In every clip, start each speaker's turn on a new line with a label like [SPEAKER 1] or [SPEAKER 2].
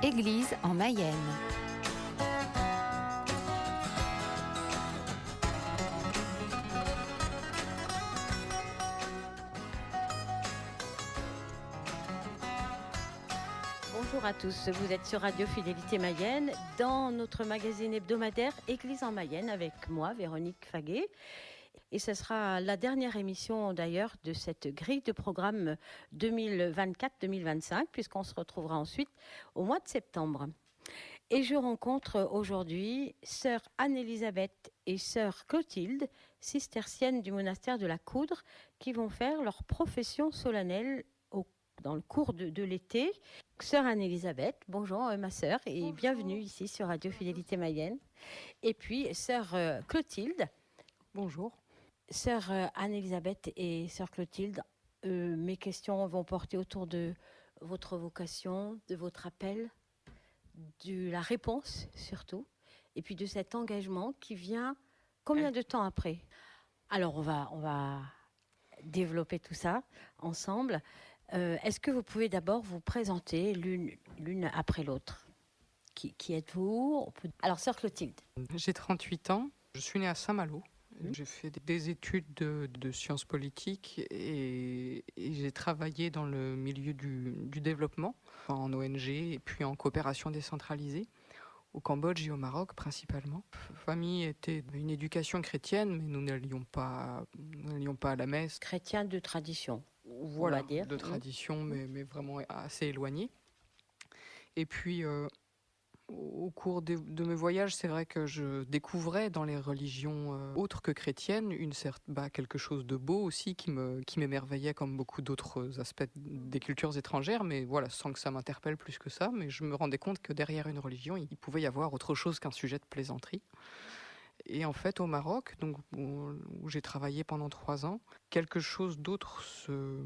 [SPEAKER 1] Église en Mayenne.
[SPEAKER 2] Bonjour à tous, vous êtes sur Radio Fidélité Mayenne dans notre magazine hebdomadaire Église en Mayenne avec moi, Véronique Faguet. Et ce sera la dernière émission d'ailleurs de cette grille de programme 2024-2025 puisqu'on se retrouvera ensuite au mois de septembre. Et je rencontre aujourd'hui sœur Anne-Elisabeth et sœur Clotilde, cisterciennes du monastère de la Coudre, qui vont faire leur profession solennelle dans le cours de l'été. Sœur Anne-Elisabeth, bonjour ma sœur et bonjour. Bienvenue ici sur Radio Fidélité Mayenne. Et puis sœur Clotilde.
[SPEAKER 3] Bonjour.
[SPEAKER 2] Sœur Anne-Elisabeth et sœur Clotilde, mes questions vont porter autour de votre vocation, de votre appel, de la réponse surtout, et puis de cet engagement qui vient combien de temps après ? Alors on va développer tout ça ensemble. Est-ce que vous pouvez d'abord vous présenter l'une après l'autre ? Qui êtes-vous ? Alors sœur Clotilde.
[SPEAKER 3] J'ai 38 ans, je suis née à Saint-Malo. J'ai fait des études de sciences politiques et j'ai travaillé dans le milieu du développement, en ONG et puis en coopération décentralisée, au Cambodge et au Maroc principalement. Ma famille était une éducation chrétienne, mais nous n'allions pas à la messe.
[SPEAKER 2] Chrétien de tradition,
[SPEAKER 3] voilà,
[SPEAKER 2] on va dire.
[SPEAKER 3] De tradition, mais vraiment assez éloignée. Et puis... au cours de mes voyages, c'est vrai que je découvrais dans les religions autres que chrétiennes quelque chose de beau aussi qui m'émerveillait comme beaucoup d'autres aspects des cultures étrangères, mais voilà, sans que ça m'interpelle plus que ça. Mais je me rendais compte que derrière une religion, il pouvait y avoir autre chose qu'un sujet de plaisanterie. Et en fait, au Maroc, donc, où j'ai travaillé pendant 3 ans, quelque chose d'autre se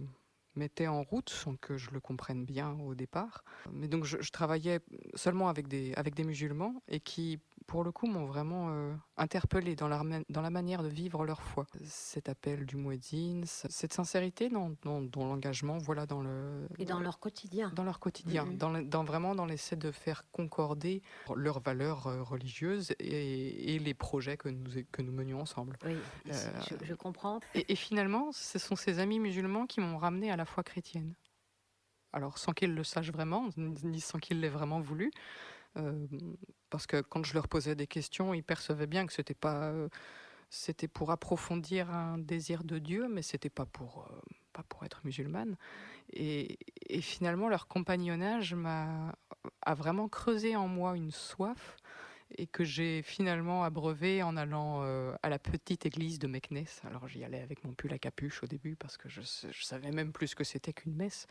[SPEAKER 3] mettait en route sans que je le comprenne bien au départ. Mais donc je travaillais seulement avec des musulmans et qui, pour le coup, m'ont vraiment interpellé dans la manière de vivre leur foi. Cet appel du muezzin, cette sincérité dans l'engagement, voilà,
[SPEAKER 2] et dans leur quotidien.
[SPEAKER 3] Dans leur quotidien, vraiment dans l'essai de faire concorder leurs valeurs religieuses et les projets que nous menions ensemble.
[SPEAKER 2] Oui, je comprends.
[SPEAKER 3] Et finalement, ce sont ces amis musulmans qui m'ont ramené à la foi chrétienne. Alors, sans qu'ils le sachent vraiment, ni sans qu'ils l'aient vraiment voulu, parce que quand je leur posais des questions, ils percevaient bien que c'était pour approfondir un désir de Dieu, mais c'était pas pour être musulmane. Et finalement, leur compagnonnage a vraiment creusé en moi une soif, et que j'ai finalement abreuvé en allant à la petite église de Meknès. Alors j'y allais avec mon pull à capuche au début parce que je savais même plus ce que c'était qu'une messe.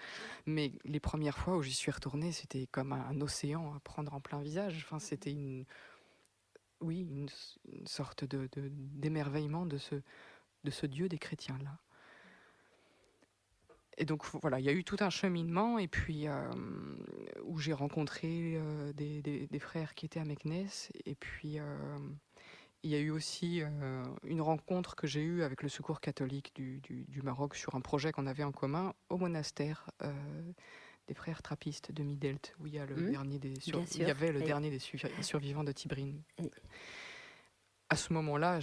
[SPEAKER 3] Mais les premières fois où j'y suis retournée, c'était comme un océan à prendre en plein visage. Enfin, c'était une sorte d'émerveillement de ce Dieu des chrétiens-là. Et donc voilà, il y a eu tout un cheminement, et puis où j'ai rencontré des frères qui étaient à Meknès, et puis il y a eu aussi une rencontre que j'ai eue avec le Secours catholique du Maroc sur un projet qu'on avait en commun au monastère des frères trappistes de Midelt, où il y a le dernier dernier des survivants de Tibrine. À ce moment-là,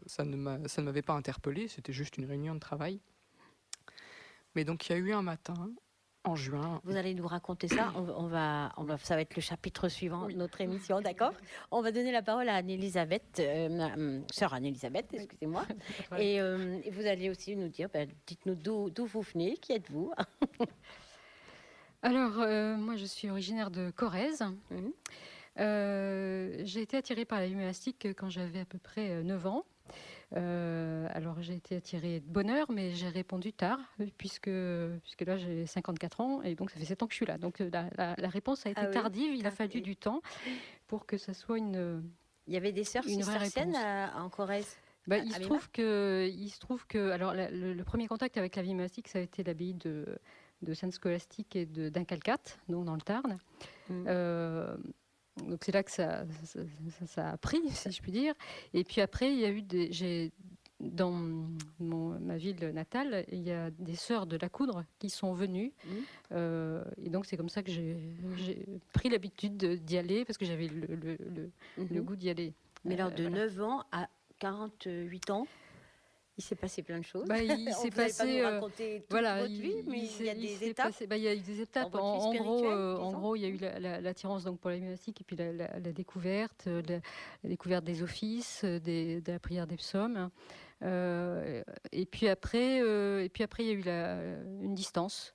[SPEAKER 3] ça ne m'avait pas interpellé, c'était juste une réunion de travail. Mais donc il y a eu un matin, en juin...
[SPEAKER 2] Vous allez nous raconter ça, ça va être le chapitre suivant de notre émission, d'accord ? On va donner la parole à Anne-Elisabeth, sœur Anne-Elisabeth, excusez-moi. Et vous allez aussi nous dire, dites-nous d'où vous venez, qui êtes-vous ?
[SPEAKER 4] Alors, moi je suis originaire de Corrèze. J'ai été attirée par la vie monastique quand j'avais à peu près 9 ans. Alors j'ai été attirée de bonne heure, mais j'ai répondu tard, puisque là j'ai 54 ans, et donc ça fait 7 ans que je suis là. Donc la réponse a été tardive, il a fallu du temps pour que ça soit une...
[SPEAKER 2] Il y avait des sœurs cisterciennes en Corrèze ?
[SPEAKER 4] Il se trouve que alors le premier contact avec la vie monastique, ça a été l'abbaye de Sainte-Scolastique et d'Incalcat, donc dans le Tarn. Donc c'est là que ça a pris, si je puis dire. Et puis après, il y a eu dans ma ville natale, il y a des sœurs de la Coudre qui sont venues. Et donc, c'est comme ça que j'ai pris l'habitude d'y aller, parce que j'avais le goût d'y aller.
[SPEAKER 2] Mais alors, de
[SPEAKER 4] Voilà.
[SPEAKER 2] 9 ans à 48 ans, il s'est passé plein de choses.
[SPEAKER 4] Bah, il s'est
[SPEAKER 2] Vous n'allez pas
[SPEAKER 4] passé,
[SPEAKER 2] nous raconter toute
[SPEAKER 4] voilà,
[SPEAKER 2] votre vie, mais il y a des étapes.
[SPEAKER 4] il y a eu des étapes.
[SPEAKER 2] votre vie
[SPEAKER 4] En gros,
[SPEAKER 2] spirituelle, disons.
[SPEAKER 4] il y a eu l'attirance donc pour la gymnastique, et puis la découverte, la découverte des offices, de la prière des psaumes. Hein. Et puis après, il y a eu une distance.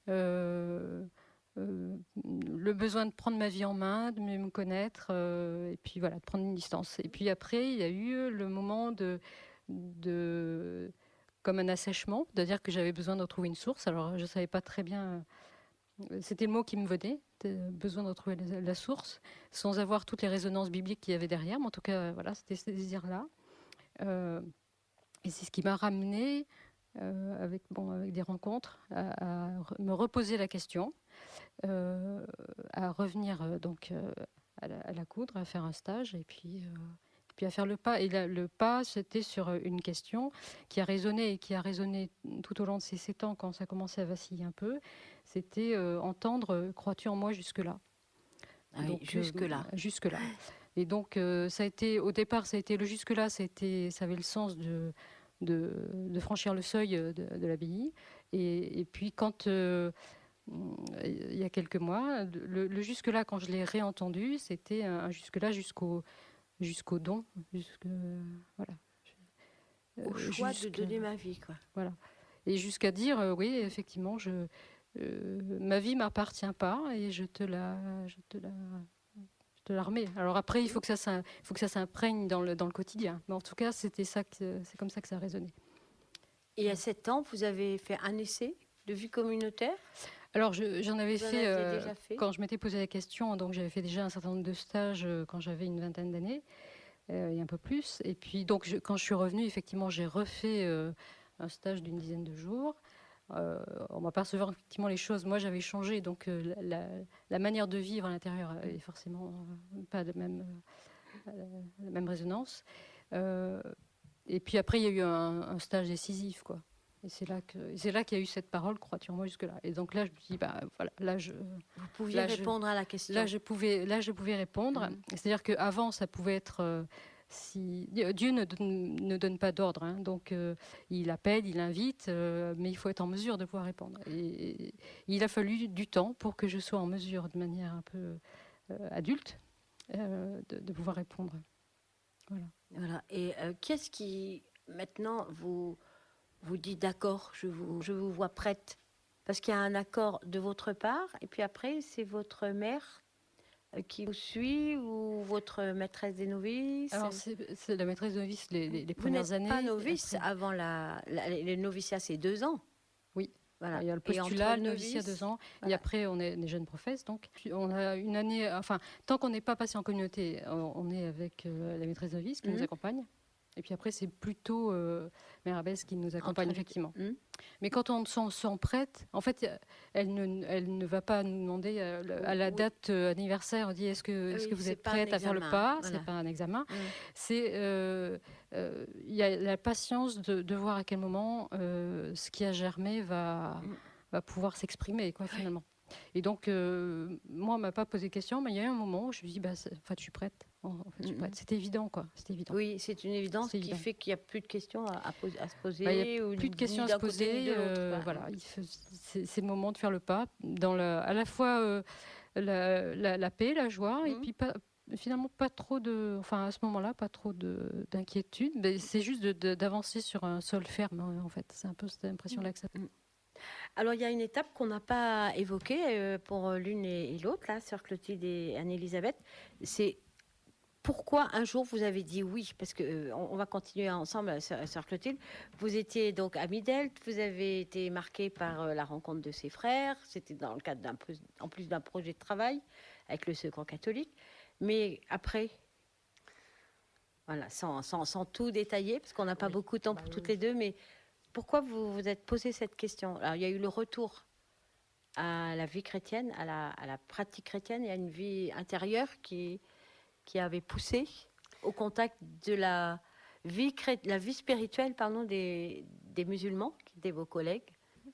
[SPEAKER 4] Le besoin de prendre ma vie en main, de mieux me connaître, et puis voilà, de prendre une distance. Et puis après, il y a eu le moment comme un assèchement, c'est-à-dire que j'avais besoin de retrouver une source. Alors, je ne savais pas très bien, c'était le mot qui me venait, besoin de retrouver la source, sans avoir toutes les résonances bibliques qu'il y avait derrière. Mais en tout cas, voilà, c'était ce désir-là. Et c'est ce qui m'a ramené, avec des rencontres, à me reposer la question, à revenir à la Coudre, à faire un stage, et puis à faire le pas. Et le pas, c'était sur une question qui a résonné tout au long de ces 7 ans, quand ça commençait à vaciller un peu. C'était entendre « Crois-tu en moi jusque-là ?»
[SPEAKER 2] Donc, jusque-là.
[SPEAKER 4] Jusque-là. Et donc, au départ, ça a été le jusque-là, ça avait le sens de franchir le seuil de l'abbaye. Et puis, quand, il y a quelques mois, le jusque-là, quand je l'ai réentendu, c'était un jusque-là jusqu'au don. Voilà.
[SPEAKER 2] Au choix de donner ma vie, quoi.
[SPEAKER 4] Voilà. Et jusqu'à dire, oui, effectivement, ma vie ne m'appartient pas, et je te la remets. Alors après, il faut que ça s'imprègne dans le quotidien. Mais en tout cas, c'est comme ça que ça a résonné.
[SPEAKER 2] Et à 7 ans, vous avez fait un essai de vie communautaire?
[SPEAKER 4] Alors, j'en avais fait,
[SPEAKER 2] déjà fait
[SPEAKER 4] quand je m'étais posé la question. Donc, j'avais fait déjà un certain nombre de stages quand j'avais une vingtaine d'années, et un peu plus. Et puis, donc, quand je suis revenue, effectivement, j'ai refait un stage d'une dizaine de jours. On m'apercevant effectivement les choses. Moi, j'avais changé, donc la manière de vivre à l'intérieur est forcément pas la même résonance. Et puis après, il y a eu un stage décisif, quoi. Et c'est là qu'il y a eu cette parole, crois-tu en moi jusque-là. Et donc là, je me dis, bah voilà,
[SPEAKER 2] vous pouviez répondre à la question.
[SPEAKER 4] Là, je pouvais répondre. C'est-à-dire qu'avant, ça pouvait être si Dieu ne donne pas d'ordre, hein, donc il appelle, il invite, mais il faut être en mesure de pouvoir répondre. Et il a fallu du temps pour que je sois en mesure, de manière un peu adulte, de pouvoir répondre.
[SPEAKER 2] Voilà. Et qu'est-ce qui maintenant vous dit d'accord, je vous vois prête? Parce qu'il y a un accord de votre part, et puis après, c'est votre mère qui vous suit, ou votre maîtresse des novices?
[SPEAKER 4] Alors, c'est la maîtresse des novices les premières années.
[SPEAKER 2] Vous n'êtes pas novice avant le noviciat, c'est 2 ans.
[SPEAKER 4] Oui.
[SPEAKER 2] Voilà.
[SPEAKER 4] Il y a le postulat, le noviciat 2 ans, voilà. Et après on est jeune professe, donc on a une année, enfin tant qu'on n'est pas passé en communauté, on est avec la maîtresse de novice qui nous accompagne. Et puis après, c'est plutôt Mère Abbesse qui nous accompagne, effectivement. Mais quand on se sent prête, en fait, elle ne va pas nous demander à la date anniversaire, on dit est-ce que vous êtes prête à faire le pas? Voilà. C'est pas un examen. C'est il y a la patience de voir à quel moment ce qui a germé va pouvoir s'exprimer, quoi, finalement. Et donc, moi, on m'a pas posé de question, mais il y a eu un moment où je me suis dit, en fait, je suis prête. C'était évident, quoi. C'était évident.
[SPEAKER 2] Oui, c'est une évidence qui fait qu'il n'y a plus de questions à se poser.
[SPEAKER 4] Il n'y a plus de questions à se poser. Voilà, c'est le moment de faire le pas, à la fois la paix, la joie, et puis finalement pas trop à ce moment-là, pas trop d'inquiétude. Mais c'est juste d'avancer sur un sol ferme, en fait. C'est un peu cette impression-là que ça.
[SPEAKER 2] Alors, il y a une étape qu'on n'a pas évoquée pour l'une et l'autre, là, sœur Clotilde et Anne-Elisabeth. C'est pourquoi un jour vous avez dit oui, parce que on va continuer ensemble, sœur Clotilde. Vous étiez donc à Midelt, vous avez été marquée par la rencontre de ses frères. C'était dans le cadre en plus d'un projet de travail avec le Secours catholique. Mais après, voilà, sans tout détailler, parce qu'on n'a pas beaucoup de temps pour toutes les deux, mais pourquoi vous vous êtes posé cette question? Alors, il y a eu le retour à la vie chrétienne, à la pratique chrétienne, et à une vie intérieure qui avait poussé au contact la vie spirituelle, pardon, des musulmans, de vos collègues?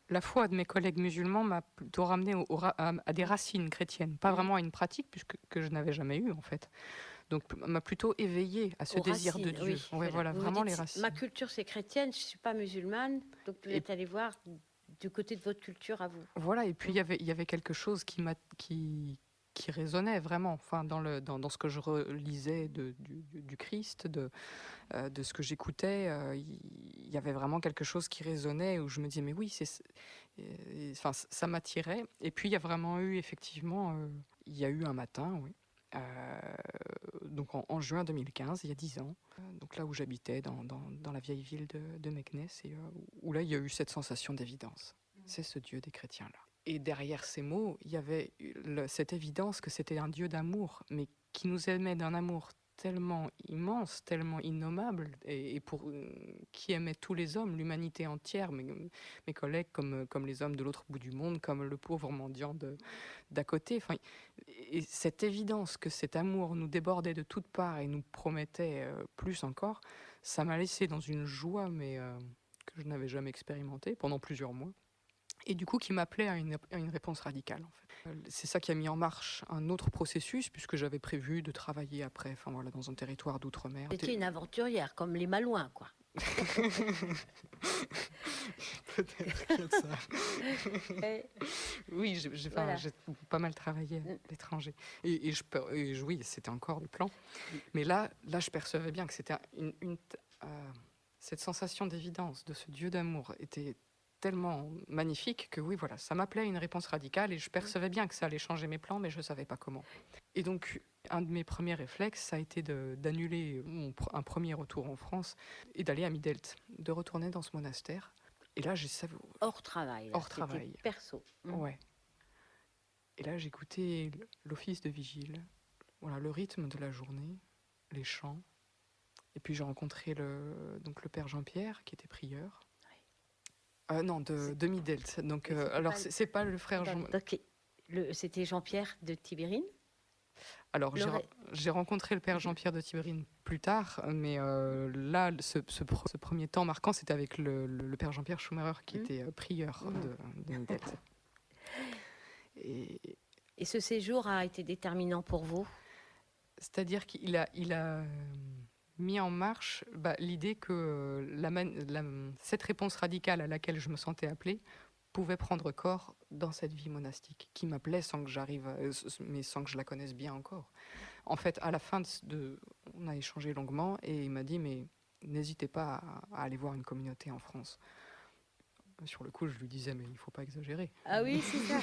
[SPEAKER 3] La foi de mes collègues musulmans m'a plutôt ramené à des racines chrétiennes, pas vraiment à une pratique puisque que je n'avais jamais eue en fait. Donc m'a plutôt éveillé à ce
[SPEAKER 2] Aux
[SPEAKER 3] désir de
[SPEAKER 2] racines,
[SPEAKER 3] Dieu.
[SPEAKER 2] oui.
[SPEAKER 3] Ouais, voilà,
[SPEAKER 2] Vous vous
[SPEAKER 3] vraiment les
[SPEAKER 2] dites,
[SPEAKER 3] racines.
[SPEAKER 2] ma culture c'est chrétienne, je ne suis pas musulmane, donc vous
[SPEAKER 3] Et-
[SPEAKER 2] êtes allé voir du côté de votre culture à vous.
[SPEAKER 3] Voilà, et puis il y avait quelque chose qui résonnait vraiment, enfin, dans ce que je relisais du Christ, de ce que j'écoutais, il y avait vraiment quelque chose qui résonnait où je me disais, mais oui, enfin, ça m'attirait. Et puis il y a vraiment eu, effectivement, il y a eu un matin, oui. Donc en juin 2015, il y a 10 ans, donc là où j'habitais, dans la vieille ville de Meknès, et où là il y a eu cette sensation d'évidence. C'est ce Dieu des chrétiens-là. Et derrière ces mots, il y avait cette évidence que c'était un Dieu d'amour, mais qui nous aimait d'un amour tellement immense, tellement innommable, et qui aimait tous les hommes, l'humanité entière, mes collègues comme les hommes de l'autre bout du monde, comme le pauvre mendiant d'à côté. Enfin, et cette évidence que cet amour nous débordait de toutes parts et nous promettait plus encore, ça m'a laissé dans une joie, mais que je n'avais jamais expérimentée pendant plusieurs mois. Et du coup, qui m'appelait à une réponse radicale, en fait. C'est ça qui a mis en marche un autre processus, puisque j'avais prévu de travailler après, enfin voilà, dans un territoire d'outre-mer.
[SPEAKER 2] C'était une aventurière, comme les Malouins, quoi.
[SPEAKER 3] Peut-être qu'il y a de ça. Oui, j'ai pas mal travaillé à l'étranger. Oui, c'était encore le plan. Mais là, je percevais bien que c'était cette sensation d'évidence de ce Dieu d'amour était tellement magnifique que oui, voilà, ça m'appelait à une réponse radicale et je percevais bien que ça allait changer mes plans, mais je ne savais pas comment. Et donc, un de mes premiers réflexes, ça a été d'annuler un premier retour en France et d'aller à Midelt, de retourner dans ce monastère. Et là, j'ai savouré.
[SPEAKER 2] Hors travail. Là,
[SPEAKER 3] hors travail.
[SPEAKER 2] Perso.
[SPEAKER 3] Ouais. Et là, j'écoutais l'office de vigile, voilà, le rythme de la journée, les chants. Et puis j'ai rencontré le père Jean-Pierre, qui était prieur. Non, de Midelt. Donc, alors, c'est pas le frère Jean...
[SPEAKER 2] C'était Jean-Pierre de Tibérine.
[SPEAKER 3] Alors, j'ai rencontré le père Jean-Pierre de Tibérine plus tard, mais là, ce premier temps marquant, c'était avec le père Jean-Pierre Schumacher, qui était prieur de Midelt.
[SPEAKER 2] Et ce séjour a été déterminant pour vous?
[SPEAKER 3] C'est-à-dire qu'il a mis en marche l'idée que cette réponse radicale à laquelle je me sentais appelée pouvait prendre corps dans cette vie monastique qui m'appelait sans que j'arrive, mais sans que je la connaisse bien encore. En fait, à la fin on a échangé longuement et il m'a dit mais n'hésitez pas à aller voir une communauté en France. Sur le coup, je lui disais mais il faut pas exagérer.
[SPEAKER 2] Ah oui, c'est ça.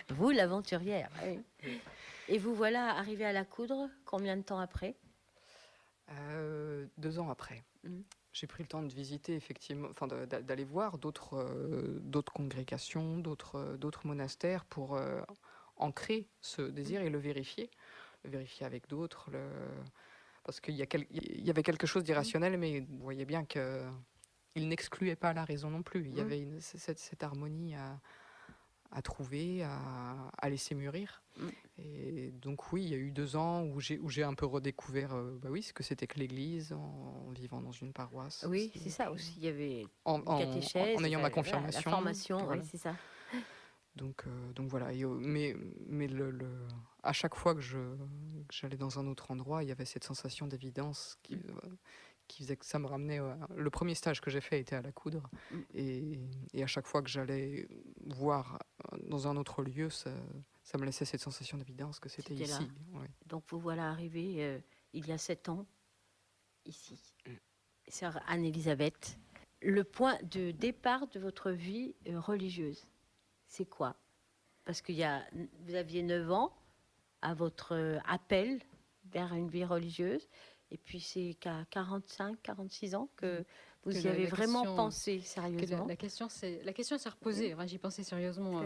[SPEAKER 2] Vous, l'aventurière. Oui. Et vous voilà arrivé à la Coudre combien de temps après?
[SPEAKER 3] 2 ans après. J'ai pris le temps de visiter, effectivement, enfin d'aller voir d'autres congrégations, d'autres monastères pour ancrer ce désir et le vérifier avec d'autres. Parce qu'il y avait quelque chose d'irrationnel, mais vous voyez bien qu'il n'excluait pas la raison non plus. Il y avait cette harmonie à trouver, à laisser mûrir. Et donc oui, il y a eu 2 ans où j'ai un peu redécouvert ce que c'était que l'Église en vivant dans une paroisse.
[SPEAKER 2] Oui, c'est ça aussi. Il y avait
[SPEAKER 3] en
[SPEAKER 2] catéchèse,
[SPEAKER 3] ayant ma confirmation.
[SPEAKER 2] La formation,
[SPEAKER 3] voilà.
[SPEAKER 2] Oui, c'est ça.
[SPEAKER 3] Donc voilà. Et, mais à chaque fois que j'allais dans un autre endroit, il y avait cette sensation d'évidence qui faisait que ça me ramenait. Le premier stage que j'ai fait était à la Coudre. Et à chaque fois que j'allais voir dans un autre lieu, ça me laissait cette sensation d'évidence que c'était ici. Ouais.
[SPEAKER 2] Donc vous voilà arrivé il y a 7 ans, ici. Sœur Anne-Elisabeth, le point de départ de votre vie religieuse, c'est quoi? Parce que vous aviez 9 ans à votre appel vers une vie religieuse, et puis c'est qu'à 45, 46 ans que vous y avez vraiment pensé sérieusement.
[SPEAKER 4] La question s'est reposée. Enfin, j'y pensais sérieusement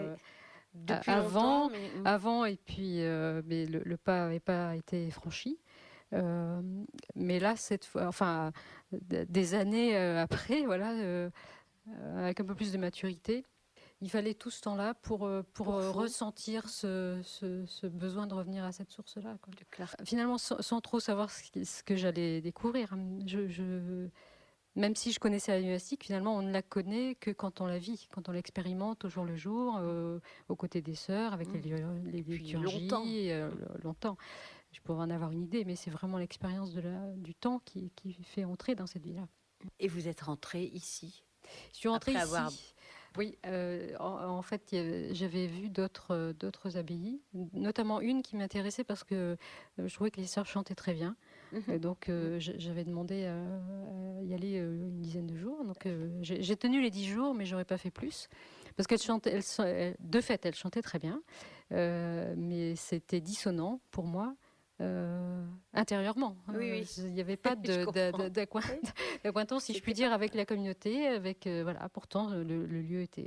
[SPEAKER 2] depuis
[SPEAKER 4] avant,
[SPEAKER 2] longtemps,
[SPEAKER 4] avant, et puis mais le pas n'avait pas été franchi. Mais là, cette fois, enfin, des années après, voilà, avec un peu plus de maturité, il fallait tout ce temps-là pour
[SPEAKER 2] Pour vous.
[SPEAKER 4] ressentir ce besoin de revenir à cette source-là, quoi.
[SPEAKER 2] De clarté.
[SPEAKER 4] Finalement, sans trop savoir ce que j'allais découvrir. Même si je connaissais la gymnastique, finalement, on ne la connaît que quand on la vit, quand on l'expérimente au jour le jour, aux côtés des sœurs, avec les
[SPEAKER 2] Puis
[SPEAKER 4] liturgies, longtemps. Je pourrais en avoir une idée, mais c'est vraiment l'expérience du temps qui fait entrer dans cette vie-là.
[SPEAKER 2] Et vous êtes rentrée ici?
[SPEAKER 4] Je suis rentrée
[SPEAKER 2] Après
[SPEAKER 4] ici.
[SPEAKER 2] avoir-
[SPEAKER 4] Oui, en fait, j'avais vu d'autres abbayes, notamment une qui m'intéressait parce que je trouvais que les sœurs chantaient très bien. Et donc, j'avais demandé à y aller une dizaine de jours. Donc, j'ai tenu les 10 jours, mais j'aurais pas fait plus. Parce qu'elles chantaient, de fait, elles chantaient très bien. Mais c'était dissonant pour moi. Intérieurement.
[SPEAKER 2] Oui.
[SPEAKER 4] Il n'y avait pas
[SPEAKER 2] Je comprends.
[SPEAKER 4] d'acquaintance, si je puis dire, avec la communauté. Voilà, pourtant, le lieu était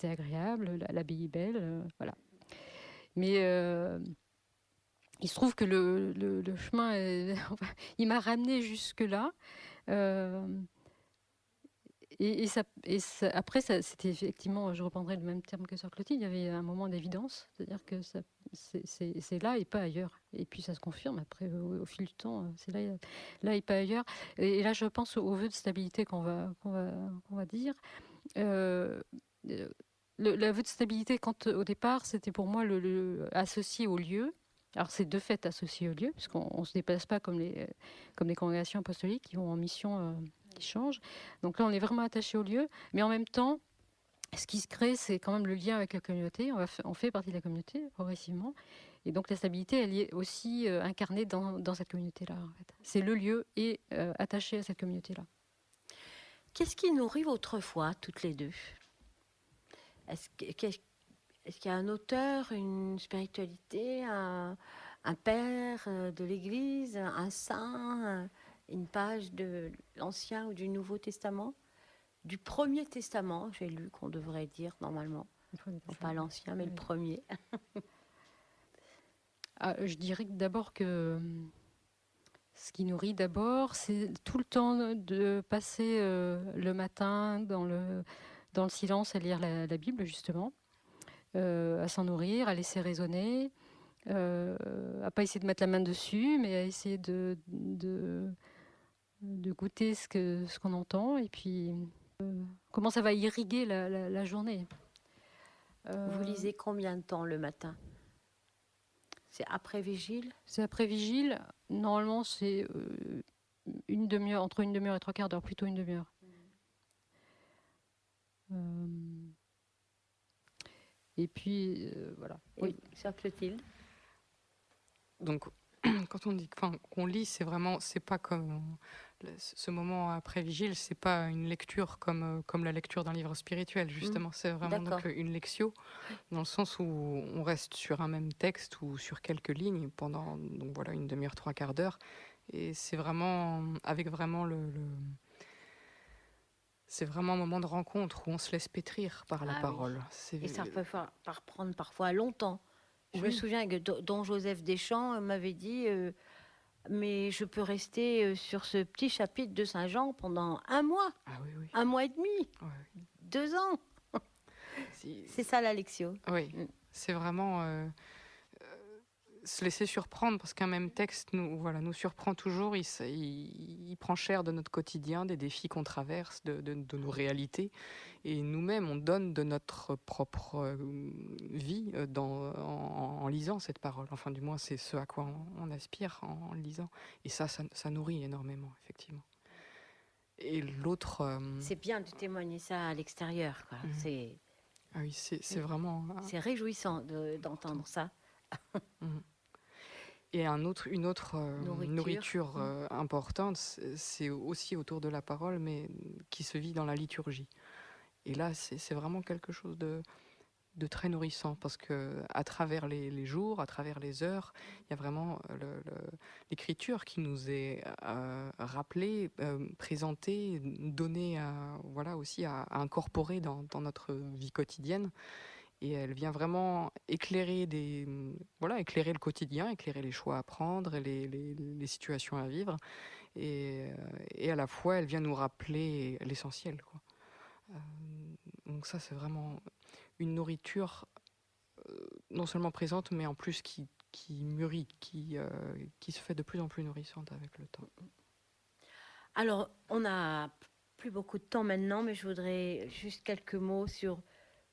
[SPEAKER 4] agréable, l'abbaye belle, voilà. Mais il se trouve que le chemin, il m'a ramené jusque-là. Euh, Après, c'était effectivement, je reprendrai le même terme que Sœur Clotilde, il y avait un moment d'évidence, c'est-à-dire que c'est là et pas ailleurs. Et puis ça se confirme après, au fil du temps, c'est là et pas ailleurs. Et là, je pense au vœu de stabilité qu'on va dire. Euh, le vœu de stabilité, au départ, c'était pour moi associé au lieu. Alors c'est de fait associé au lieu, puisqu'on ne se déplace pas comme les congrégations apostoliques qui vont en mission, qui changent. Donc là, on est vraiment attaché au lieu, mais en même temps, ce qui se crée, c'est quand même le lien avec la communauté. On fait partie de la communauté progressivement. Et donc la stabilité, elle est aussi incarnée dans cette communauté-là. En fait. C'est le lieu et attaché à cette communauté-là.
[SPEAKER 2] Qu'est-ce qui nourrit votre foi, toutes les deux? Est-ce qu'il y a un auteur, une spiritualité, un père de l'Église, un saint, une page de l'Ancien ou du Nouveau Testament? Du Premier Testament, j'ai lu qu'on devrait dire normalement. Pas l'Ancien, mais le premier.
[SPEAKER 4] Je dirais d'abord que ce qui nourrit d'abord, c'est tout le temps de passer le matin dans le silence à lire la Bible, justement, à s'en nourrir, à laisser résonner, à pas essayer de mettre la main dessus, mais à essayer de goûter ce qu'on entend, et puis comment ça va irriguer la journée.
[SPEAKER 2] Vous lisez combien de temps le matin? C'est après vigile?
[SPEAKER 4] C'est après vigile. Normalement, c'est une demi-heure, entre une demi-heure et 3/4 d'heure, plutôt une demi-heure. Et puis, voilà.
[SPEAKER 2] Oui, Sœur Clotilde.
[SPEAKER 3] Donc, quand on dit qu'on lit, c'est pas comme ce moment après vigile, c'est pas une lecture comme la lecture d'un livre spirituel, justement. C'est vraiment donc une lectio, dans le sens où on reste sur un même texte ou sur quelques lignes pendant donc voilà une demi-heure, 3/4 d'heure, et c'est vraiment avec vraiment c'est vraiment un moment de rencontre où on se laisse pétrir par la parole.
[SPEAKER 2] Oui. Et ça peut prendre parfois longtemps. Je me souviens que Don Joseph Deschamps m'avait dit mais je peux rester sur ce petit chapitre de Saint Jean pendant 1 mois, 1 mois et demi, 2 ans. C'est ça la lectio.
[SPEAKER 3] Oui, c'est vraiment se laisser surprendre, parce qu'un même texte nous surprend toujours. Il prend chair de notre quotidien, des défis qu'on traverse, de nos réalités, et nous-mêmes on donne de notre propre vie en lisant cette parole. Enfin, du moins c'est ce à quoi on aspire en lisant, et ça nourrit énormément, effectivement. Et l'autre
[SPEAKER 2] c'est bien de témoigner ça à l'extérieur, quoi.
[SPEAKER 3] C'est vraiment
[SPEAKER 2] c'est réjouissant d'entendre ça.
[SPEAKER 3] Et une autre nourriture importante, c'est aussi autour de la parole, mais qui se vit dans la liturgie. Et là, c'est vraiment quelque chose de très nourrissant, parce que à travers les jours, à travers les heures, il y a vraiment l'écriture qui nous est rappelée, présentée, donnée aussi à incorporer dans notre vie quotidienne. Et elle vient vraiment éclairer le quotidien, éclairer les choix à prendre, et les situations à vivre. Et à la fois, elle vient nous rappeler l'essentiel, quoi. Donc ça, c'est vraiment une nourriture non seulement présente, mais en plus qui mûrit, qui se fait de plus en plus nourrissante avec le temps.
[SPEAKER 2] Alors, on n'a plus beaucoup de temps maintenant, mais je voudrais juste quelques mots sur...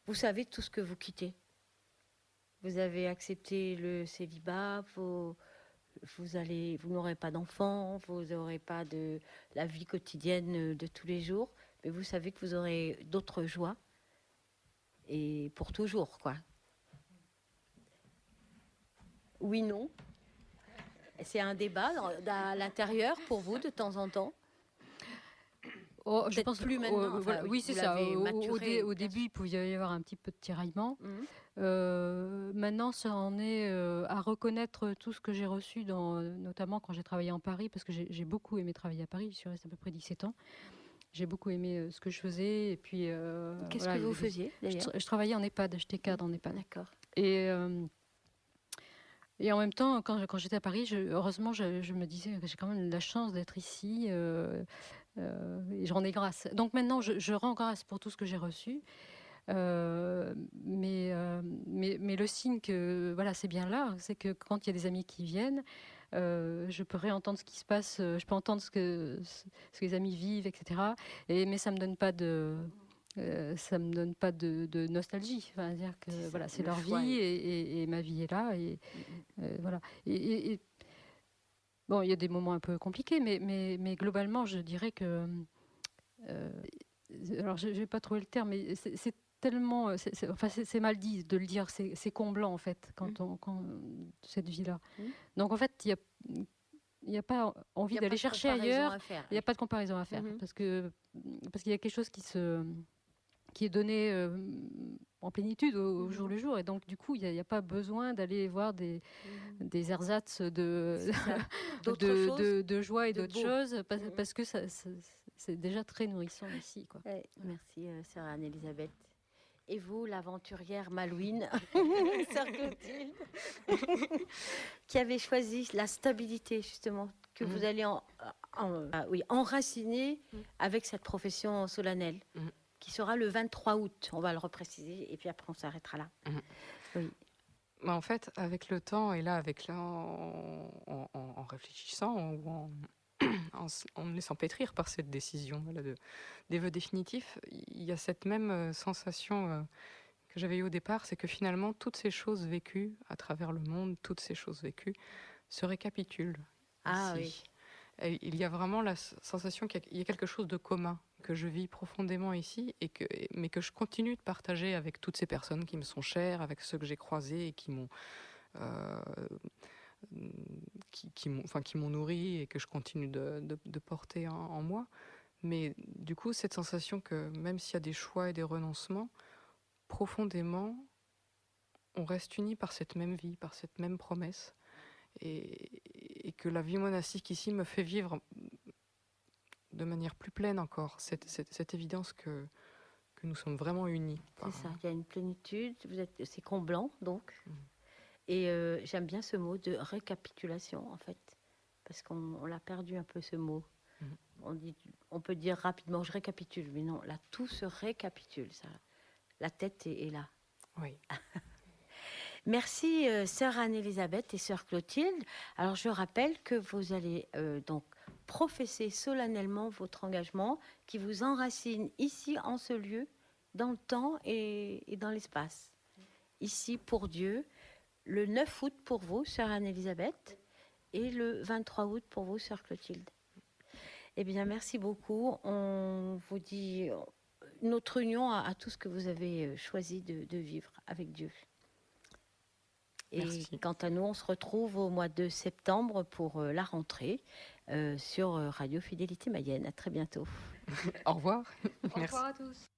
[SPEAKER 2] Vous savez tout ce que vous quittez. Vous avez accepté le célibat, vous n'aurez pas d'enfants, vous n'aurez pas de la vie quotidienne de tous les jours, mais vous savez que vous aurez d'autres joies, et pour toujours, quoi. Oui, non. C'est un débat à l'intérieur pour vous de temps en temps.
[SPEAKER 4] Oh, je pense
[SPEAKER 2] plus maintenant. Enfin,
[SPEAKER 4] oui, c'est ça. Au début, il pouvait y avoir un petit peu de tiraillement. Maintenant, ça en est à reconnaître tout ce que j'ai reçu, notamment quand j'ai travaillé en Paris, parce que j'ai beaucoup aimé travailler à Paris. Je suis restée à peu près 17 ans. J'ai beaucoup aimé ce que je faisais. Et puis,
[SPEAKER 2] qu'est-ce que vous faisiez d'ailleurs?
[SPEAKER 4] Je travaillais en EHPAD, j'étais cadre en EHPAD.
[SPEAKER 2] D'accord.
[SPEAKER 4] Et en même temps, quand j'étais à Paris, heureusement, je me disais que j'ai quand même la chance d'être ici. Et je rendais grâce. Donc maintenant, je rends grâce pour tout ce que j'ai reçu. Mais le signe que voilà, c'est bien là, c'est que quand il y a des amis qui viennent, je peux réentendre ce qui se passe, je peux entendre ce que les amis vivent, etc. Mais ça me donne pas de nostalgie. Enfin, dire que voilà, c'est leur vie et ma vie est là et voilà. Bon, il y a des moments un peu compliqués, mais globalement, je dirais que alors je vais pas trouver le terme, mais c'est tellement, c'est mal dit de le dire, c'est comblant en fait quand cette vie-là. Donc en fait, il y a pas envie d'aller chercher ailleurs. Il n'y a pas de comparaison à faire parce qu'il y a quelque chose qui est donné en plénitude au jour le jour, et donc du coup il n'y a pas besoin d'aller voir des ersatz de joie et d'autres choses parce que c'est déjà très nourrissant ici, quoi.
[SPEAKER 2] Merci sœur Anne-Elisabeth. Et vous, l'aventurière Malouine, sœur Clotilde, qui avait choisi la stabilité justement, que vous allez enraciner avec cette profession solennelle, qui sera le 23 août. On va le repréciser et puis après on s'arrêtera là. Oui.
[SPEAKER 3] Mais en fait, avec le temps et là, en réfléchissant ou en me laissant pétrir par cette décision des vœux définitifs, il y a cette même sensation que j'avais eue au départ, c'est que finalement, toutes ces choses vécues à travers le monde, toutes ces choses vécues, se récapitulent ici. Oui. Il y a vraiment la sensation qu'il y a quelque chose de commun que je vis profondément ici, mais que je continue de partager avec toutes ces personnes qui me sont chères, avec ceux que j'ai croisés et qui m'ont nourri et que je continue de porter en moi. Mais du coup, cette sensation que même s'il y a des choix et des renoncements, profondément, on reste unis par cette même vie, par cette même promesse. Et que la vie monastique ici me fait vivre de manière plus pleine encore cette évidence que nous sommes vraiment unis.
[SPEAKER 2] C'est ça, il y a une plénitude, c'est comblant donc. Et j'aime bien ce mot de récapitulation en fait, parce qu'on l'a perdu un peu ce mot. On peut dire rapidement je récapitule, mais non, là tout se récapitule, ça. La tête est là.
[SPEAKER 3] Oui.
[SPEAKER 2] Merci sœur Anne-Elisabeth et sœur Clotilde. Alors je rappelle que vous allez donc professer solennellement votre engagement qui vous enracine ici en ce lieu, dans le temps et dans l'espace. Ici pour Dieu, le 9 août pour vous, sœur Anne-Elisabeth, et le 23 août pour vous, sœur Clotilde. Eh bien, merci beaucoup. On vous dit notre union à tout ce que vous avez choisi de vivre avec Dieu. Et merci. Quant à nous, on se retrouve au mois de septembre pour la rentrée sur Radio Fidélité Mayenne. À très bientôt.
[SPEAKER 3] Au revoir.
[SPEAKER 4] Au revoir à tous.